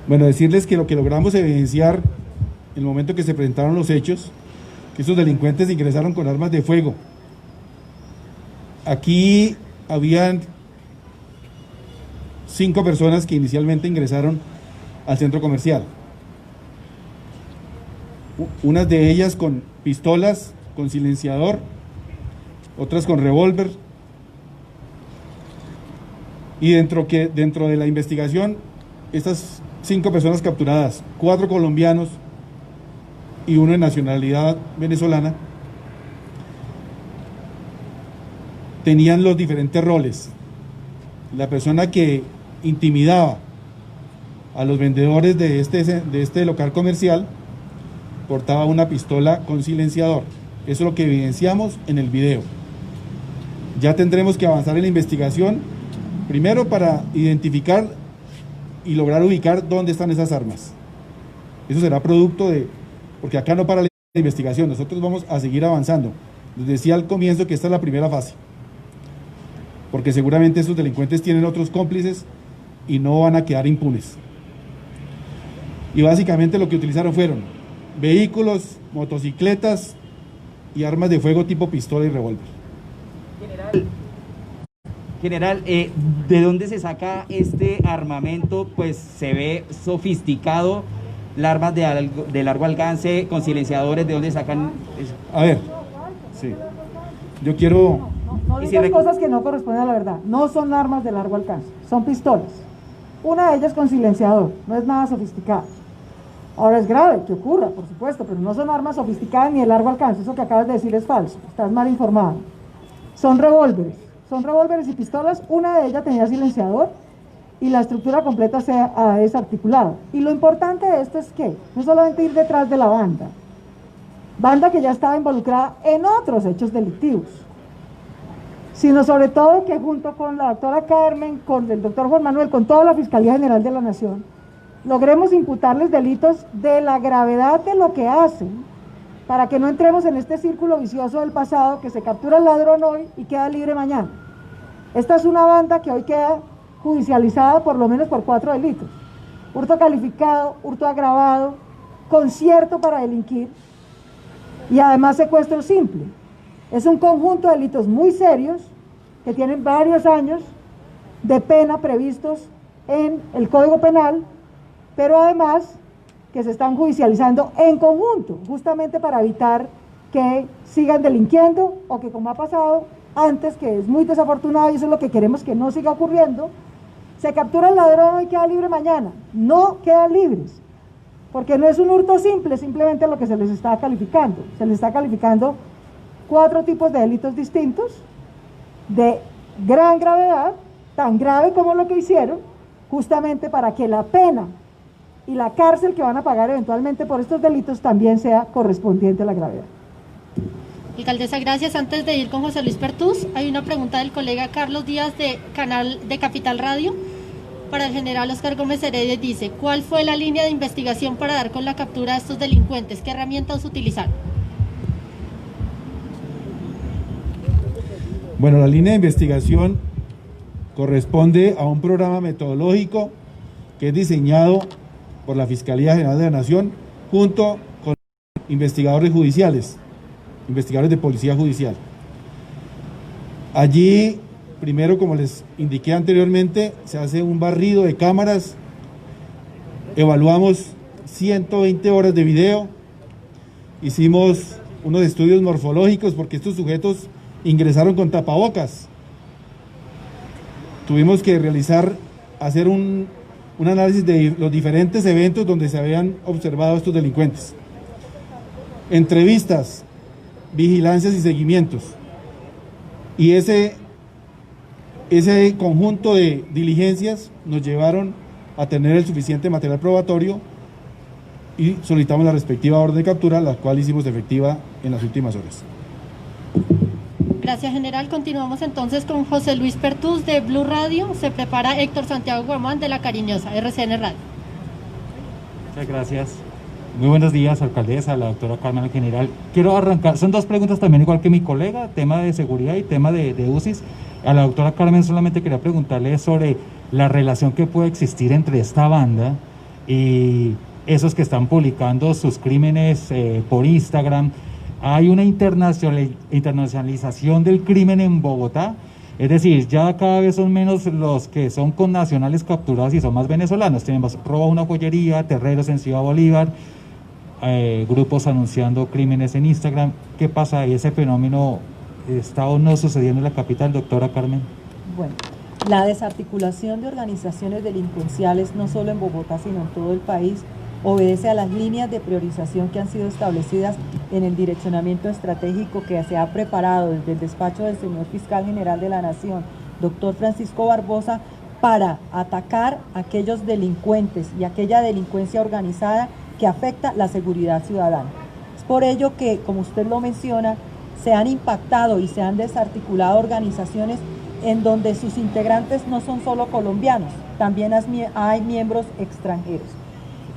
Bueno, decirles que lo que logramos evidenciar en el momento que se presentaron los hechos, que estos delincuentes ingresaron con armas de fuego. Aquí habían 5 personas que inicialmente ingresaron al centro comercial. Unas de ellas con pistolas, con silenciador, otras con revólver. Y dentro de la investigación, estas 5 personas capturadas, 4 colombianos y 1 de nacionalidad venezolana, tenían los diferentes roles. La persona que intimidaba a los vendedores de este local comercial portaba una pistola con silenciador. Eso es lo que evidenciamos en el video. Ya tendremos que avanzar en la investigación, primero para identificar y lograr ubicar dónde están esas armas. Eso será producto porque acá no para la investigación, nosotros vamos a seguir avanzando. Les decía al comienzo que esta es la primera fase, porque seguramente estos delincuentes tienen otros cómplices y no van a quedar impunes. Y básicamente lo que utilizaron fueron vehículos, motocicletas y armas de fuego tipo pistola y revólver. General, ¿de dónde se saca este armamento? Pues se ve sofisticado, las armas de largo alcance con silenciadores, ¿de dónde sacan eso? A ver, sí, yo quiero... No digas cosas que no corresponden a la verdad. No son armas de largo alcance, son pistolas. Una de ellas con silenciador, no es nada sofisticado. Ahora es grave que ocurra, por supuesto, pero no son armas sofisticadas ni de largo alcance. Eso que acabas de decir es falso, estás mal informado. Son revólveres y pistolas. Una de ellas tenía silenciador y la estructura completa se ha desarticulado. Y lo importante de esto es que no solamente ir detrás de la banda que ya estaba involucrada en otros hechos delictivos, sino sobre todo que junto con la doctora Carmen, con el doctor Juan Manuel, con toda la Fiscalía General de la Nación, logremos imputarles delitos de la gravedad de lo que hacen, para que no entremos en este círculo vicioso del pasado, que se captura el ladrón hoy y queda libre mañana. Esta es una banda que hoy queda judicializada por lo menos por 4 delitos: hurto calificado, hurto agravado, concierto para delinquir y además secuestro simple. Es un conjunto de delitos muy serios que tienen varios años de pena previstos en el Código Penal, pero además que se están judicializando en conjunto, justamente para evitar que sigan delinquiendo o que, como ha pasado antes, que es muy desafortunado y eso es lo que queremos que no siga ocurriendo, se captura el ladrón y queda libre mañana. No quedan libres, porque no es un hurto simple, simplemente lo que se les está calificando. Se les está calificando 4 tipos de delitos distintos, de gran gravedad, tan grave como lo que hicieron, justamente para que la pena y la cárcel que van a pagar eventualmente por estos delitos también sea correspondiente a la gravedad. Alcaldesa, gracias. Antes de ir con José Luis Pertus, hay una pregunta del colega Carlos Díaz de Canal de Capital Radio para el general Óscar Gómez Heredia. Dice: ¿cuál fue la línea de investigación para dar con la captura de estos delincuentes? ¿Qué herramientas utilizaron? Bueno, la línea de investigación corresponde a un programa metodológico que es diseñado por la Fiscalía General de la Nación junto con investigadores judiciales, investigadores de Policía Judicial. Allí, primero, como les indiqué anteriormente, se hace un barrido de cámaras evaluamos 120 horas de video, hicimos unos estudios morfológicos porque estos sujetos ingresaron con tapabocas. Tuvimos que hacer un análisis de los diferentes eventos donde se habían observado estos delincuentes. Entrevistas, vigilancias y seguimientos. Y ese conjunto de diligencias nos llevaron a tener el suficiente material probatorio y solicitamos la respectiva orden de captura, la cual hicimos efectiva en las últimas horas. Gracias, general. Continuamos entonces con José Luis Pertús de Blue Radio. Se prepara Héctor Santiago Guamán de La Cariñosa, RCN Radio. Muchas gracias. Muy buenos días, alcaldesa, la doctora Carmen, general. Quiero arrancar, son dos preguntas también igual que mi colega, tema de seguridad y tema de UCIs. A la doctora Carmen solamente quería preguntarle sobre la relación que puede existir entre esta banda y esos que están publicando sus crímenes por Instagram. Hay una internacionalización del crimen en Bogotá, es decir, ya cada vez son menos los que son connacionales capturados y son más venezolanos. Tenemos robo a una joyería, terreros en Ciudad Bolívar, grupos anunciando crímenes en Instagram. ¿Qué pasa ahí? ¿Ese fenómeno está o no sucediendo en la capital, doctora Carmen? Bueno, la desarticulación de organizaciones delincuenciales, no solo en Bogotá, sino en todo el país, obedece a las líneas de priorización que han sido establecidas en el direccionamiento estratégico que se ha preparado desde el despacho del señor Fiscal General de la Nación, doctor Francisco Barbosa, para atacar a aquellos delincuentes y aquella delincuencia organizada que afecta la seguridad ciudadana. Es por ello que, como usted lo menciona, se han impactado y se han desarticulado organizaciones en donde sus integrantes no son solo colombianos, también hay miembros extranjeros.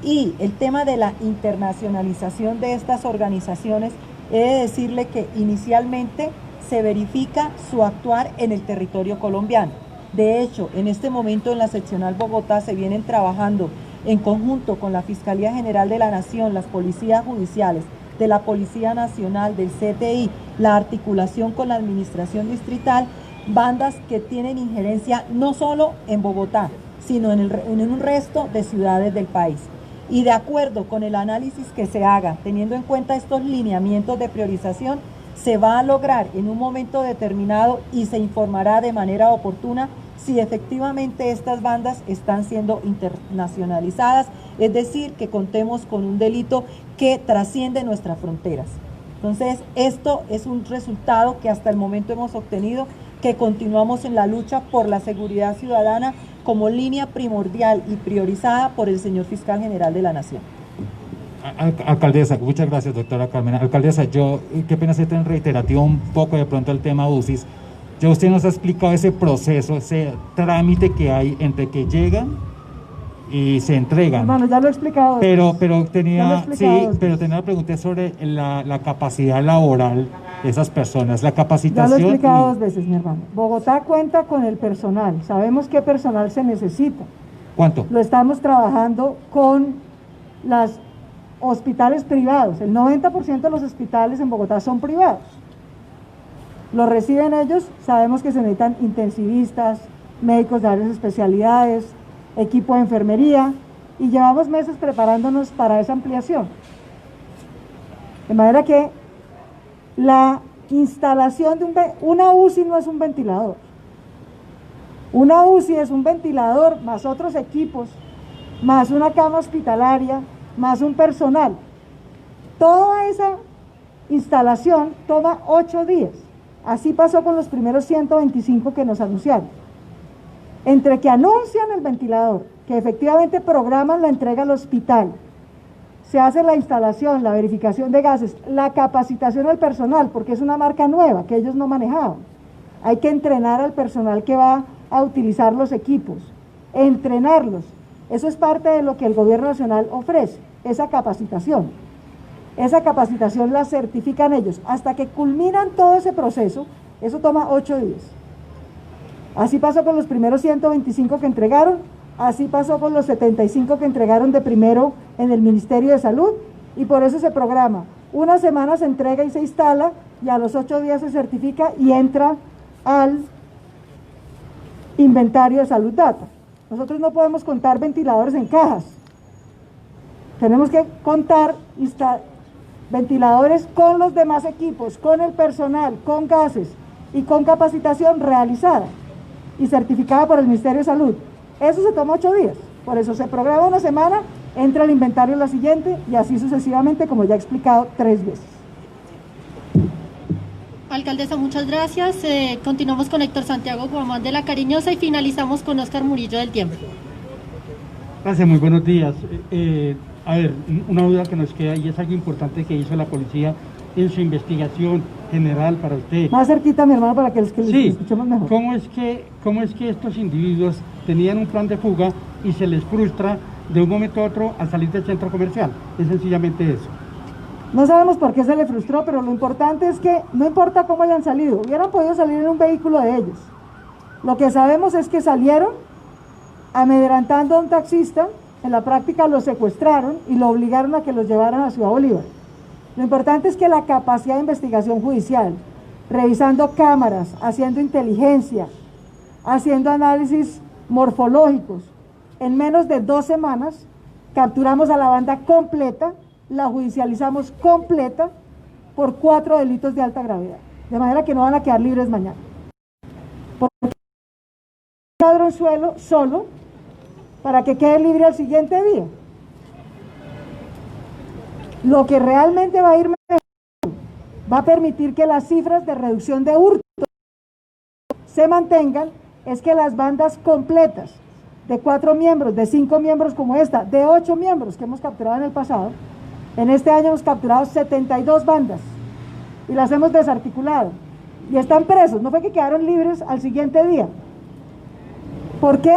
Y el tema de la internacionalización de estas organizaciones, he de decirle que inicialmente se verifica su actuar en el territorio colombiano. De hecho, en este momento en la seccional Bogotá se vienen trabajando en conjunto con la Fiscalía General de la Nación, las policías judiciales, de la Policía Nacional, del CTI, la articulación con la administración distrital, bandas que tienen injerencia no solo en Bogotá, sino en un resto de ciudades del país. Y de acuerdo con el análisis que se haga, teniendo en cuenta estos lineamientos de priorización, se va a lograr en un momento determinado y se informará de manera oportuna si efectivamente estas bandas están siendo internacionalizadas, es decir, que contemos con un delito que trasciende nuestras fronteras. Entonces, esto es un resultado que hasta el momento hemos obtenido, que continuamos en la lucha por la seguridad ciudadana como línea primordial y priorizada por el señor Fiscal General de la Nación. Alcaldesa, muchas gracias, doctora Carmen. Alcaldesa, yo, qué pena ser tan reiterativo un poco de pronto el tema UCIs. Ya usted nos ha explicado ese proceso, ese trámite que hay entre que llegan y se entregan. Bueno, ya lo he explicado. Pero tenía una pregunta sobre la capacidad laboral de esas personas, la capacitación. Ya lo he explicado 2 veces, mi hermano. Bogotá cuenta con el personal, sabemos qué personal se necesita. ¿Cuánto? Lo estamos trabajando con los hospitales privados. El 90% de los hospitales en Bogotá son privados. Lo reciben ellos, sabemos que se necesitan intensivistas, médicos de varias especialidades, equipo de enfermería, y llevamos meses preparándonos para esa ampliación. De manera que la instalación de una UCI no es un ventilador. Una UCI es un ventilador más otros equipos, más una cama hospitalaria, más un personal. Toda esa instalación toma 8 días. Así pasó con los primeros 125 que nos anunciaron. Entre que anuncian el ventilador, que efectivamente programan la entrega al hospital, se hace la instalación, la verificación de gases, la capacitación del personal, porque es una marca nueva que ellos no manejaban. Hay que entrenar al personal que va a utilizar los equipos, entrenarlos. Eso es parte de lo que el gobierno nacional ofrece, esa capacitación. Esa capacitación la certifican ellos. Hasta que culminan todo ese proceso, eso toma 8 días. Así pasó con los primeros 125 que entregaron, así pasó con los 75 que entregaron de primero en el Ministerio de Salud, y por eso se programa. Una semana se entrega y se instala, y a los 8 días se certifica y entra al inventario de Salud Data. Nosotros no podemos contar ventiladores en cajas, Tenemos que contar ventiladores con los demás equipos, con el personal, con gases y con capacitación realizada y certificada por el Ministerio de Salud. Eso se toma 8 días, por eso se programa una semana, entra el inventario la siguiente y así sucesivamente, como ya he explicado 3 veces. Alcaldesa, muchas gracias. Continuamos con Héctor Santiago Guamán de La Cariñosa y finalizamos con Óscar Murillo del Tiempo. Gracias, muy buenos días. A ver, una duda que nos queda y es algo importante que hizo la policía en su investigación general para usted. Más cerquita, mi hermano, para que les Sí, escuchemos mejor. ¿cómo es que estos individuos tenían un plan de fuga y se les frustra de un momento a otro al salir del centro comercial? Es sencillamente eso. No sabemos por qué se le frustró, pero lo importante es que no importa cómo hayan salido, hubieran podido salir en un vehículo de ellos. Lo que sabemos es que salieron amedrentando a un taxista, en la práctica lo secuestraron y lo obligaron a que los llevaran a Ciudad Bolívar. Lo importante es que la capacidad de investigación judicial, revisando cámaras, haciendo inteligencia, haciendo análisis morfológicos, en menos de 2 semanas capturamos a la banda completa, la judicializamos completa por 4 delitos de alta gravedad, de manera que no van a quedar libres mañana. Porque ladronzuelo solo para que quede libre al siguiente día. Lo que realmente va a ir mejor, va a permitir que las cifras de reducción de hurto se mantengan, es que las bandas completas de 4 miembros, de 5 miembros como esta, de 8 miembros que hemos capturado en el pasado, en este año hemos capturado 72 bandas y las hemos desarticulado y están presos, no fue que quedaron libres al siguiente día. ¿Por qué?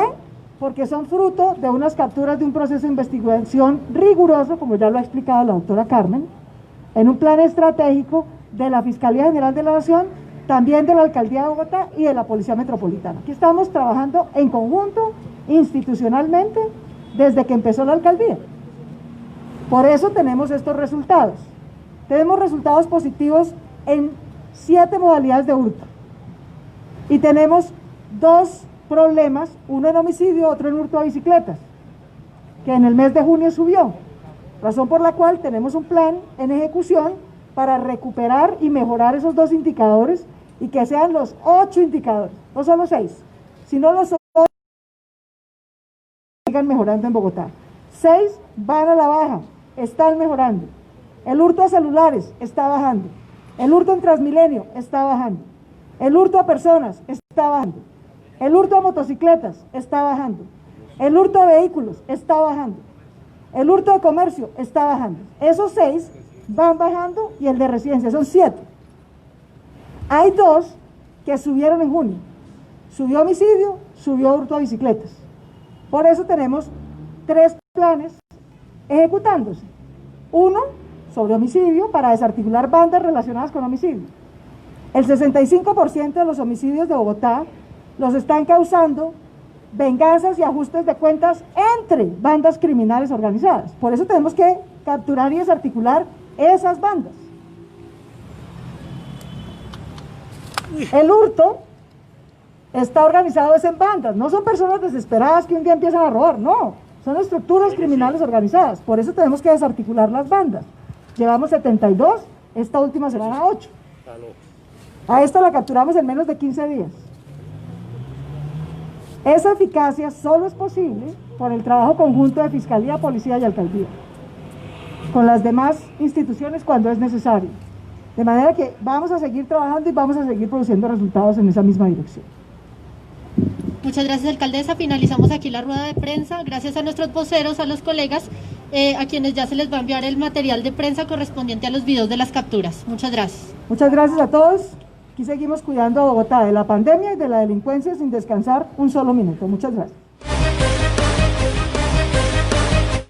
Porque son fruto de unas capturas de un proceso de investigación riguroso, como ya lo ha explicado la doctora Carmen, en un plan estratégico de la Fiscalía General de la Nación, también de la Alcaldía de Bogotá y de la Policía Metropolitana. Aquí estamos trabajando en conjunto, institucionalmente, desde que empezó la alcaldía. Por eso tenemos estos resultados. Tenemos resultados positivos en 7 modalidades de hurto. Y tenemos 2 problemas, uno en homicidio, otro en hurto a bicicletas, que en el mes de junio subió, razón por la cual tenemos un plan en ejecución para recuperar y mejorar esos 2 indicadores y que sean los 8 indicadores, no solo 6, sino los 8 que sigan mejorando en Bogotá. 6 van a la baja, están mejorando. El hurto a celulares está bajando, el hurto en Transmilenio está bajando, el hurto a personas está bajando, el hurto a motocicletas está bajando, el hurto a vehículos está bajando, el hurto de comercio está bajando. Esos 6 van bajando y el de residencia, son 7. Hay 2 que subieron en junio, subió homicidio, subió hurto a bicicletas. Por eso tenemos 3 planes ejecutándose. Uno sobre homicidio para desarticular bandas relacionadas con homicidio. El 65% de los homicidios de Bogotá los están causando venganzas y ajustes de cuentas entre bandas criminales organizadas. Por eso tenemos que capturar y desarticular esas bandas. El hurto está organizado en bandas, no son personas desesperadas que un día empiezan a robar, no, son estructuras criminales organizadas. Por eso tenemos que desarticular las bandas. Llevamos 72, esta última semana 8. A esta la capturamos en menos de 15 días. Esa eficacia solo es posible por el trabajo conjunto de Fiscalía, Policía y Alcaldía, con las demás instituciones cuando es necesario. De manera que vamos a seguir trabajando y vamos a seguir produciendo resultados en esa misma dirección. Muchas gracias, alcaldesa. Finalizamos aquí la rueda de prensa. Gracias a nuestros voceros, a los colegas, a quienes ya se les va a enviar el material de prensa correspondiente a los videos de las capturas. Muchas gracias. Muchas gracias a todos. Aquí seguimos cuidando a Bogotá de la pandemia y de la delincuencia sin descansar un solo minuto. Muchas gracias.